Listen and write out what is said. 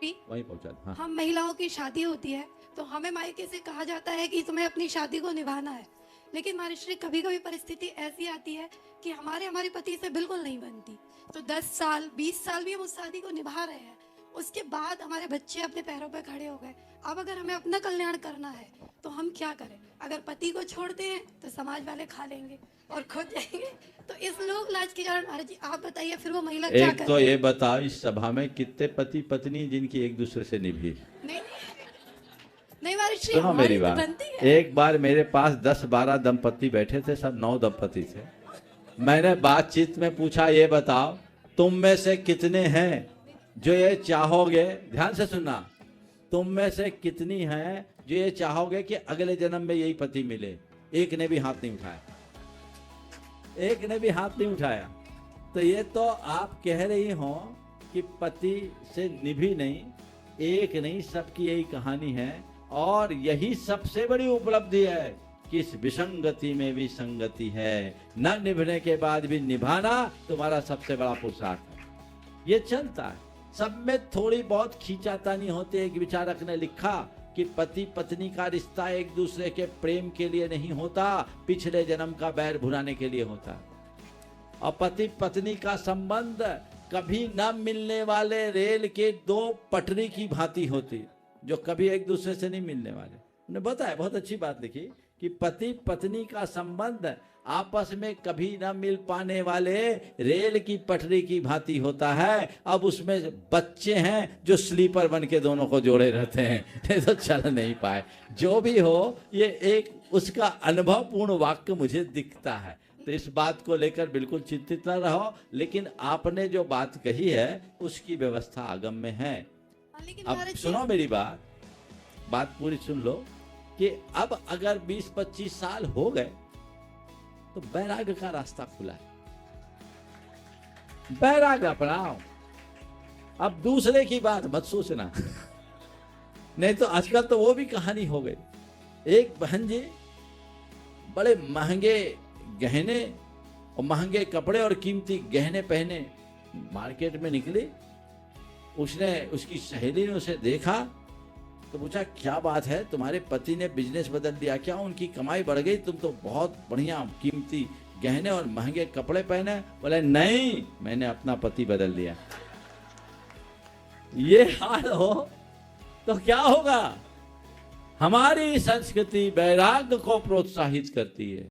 वहीं पहुंचा। हाँ। हम महिलाओं की शादी होती है तो हमें मायके से कहा जाता है कि तुम्हें अपनी शादी को निभाना है, लेकिन मारिश्री कभी कभी परिस्थिति ऐसी आती है कि हमारे पति से बिल्कुल नहीं बनती, तो 10 साल 20 साल भी हम उस शादी को निभा रहे हैं। उसके बाद हमारे बच्चे अपने पैरों पर खड़े हो गए। अब अगर हमें अपना कल्याण करना है तो हम क्या करें? अगर पति को छोड़ते हैं तो समाज वाले खा लेंगे और खुद जाएंगे। तो इस लोक लाज के कारण महाराज जी आप बताइए फिर वो महिला क्या एक करे? तो ये बताओ, इस सभा में कितने पति पत्नी जिनकी एक दूसरे से निभी? नहीं नहीं मारिश्री, सुनो मेरी हमारी तो बात। बनती है। एक बार मेरे पास 10-12 दंपति बैठे थे, सब 9 दंपति थे। मैंने बातचीत में पूछा, ये बताओ तुम में से कितने हैं जो ये चाहोगे, ध्यान से सुनना, तुम में से कितनी हैं जो ये चाहोगे कि अगले जन्म में यही पति मिले? एक ने भी हाथ नहीं उठाया, एक ने भी हाथ नहीं उठाया। तो ये तो आप कह रही हो कि पति से निभी नहीं, एक नहीं, सबकी यही कहानी है। और यही सबसे बड़ी उपलब्धि है कि इस विसंगति में भी संगति है, न निभने के बाद भी निभाना तुम्हारा सबसे बड़ा पुरुषार्थ है। ये चलता है सब में, थोड़ी बहुत खींचातानी होती है। एक विचारक ने लिखा कि पति पत्नी का रिश्ता एक दूसरे के प्रेम के लिए नहीं होता, पिछले जन्म का बैर भुलाने के लिए होता। और पति पत्नी का संबंध कभी न मिलने वाले रेल के 2 पटरी की भांति होती, जो कभी एक दूसरे से नहीं मिलने वाले। उन्होंने बताया, बहुत अच्छी बात लिखी कि पति पत्नी का संबंध आपस में कभी न मिल पाने वाले रेल की पटरी की भांति होता है। अब उसमें बच्चे हैं जो स्लीपर बन के दोनों को जोड़े रहते हैं, नहीं तो चल नहीं पाए। जो भी हो, ये एक उसका अनुभवपूर्ण वाक्य मुझे दिखता है। तो इस बात को लेकर बिल्कुल चिंतित न रहो, लेकिन आपने जो बात कही है उसकी व्यवस्था आगम में है। अब सुनो मेरी बात पूरी सुन लो कि अब अगर 20-25 साल हो गए तो बैराग का रास्ता खुला है, बैराग अपनाओ। अब दूसरे की बात मत सोचना नहीं तो आजकल तो वो भी कहानी हो गई। एक बहन जी बड़े महंगे गहने और महंगे कपड़े और कीमती गहने पहने मार्केट में निकली। उसने, उसकी सहेली ने उसे देखा तो पूछा, क्या बात है, तुम्हारे पति ने बिजनेस बदल दिया क्या? उनकी कमाई बढ़ गई, तुम तो बहुत बढ़िया कीमती गहने और महंगे कपड़े पहने? बोले, नहीं, मैंने अपना पति बदल दिया। ये हाल हो तो क्या होगा? हमारी संस्कृति वैराग्य को प्रोत्साहित करती है।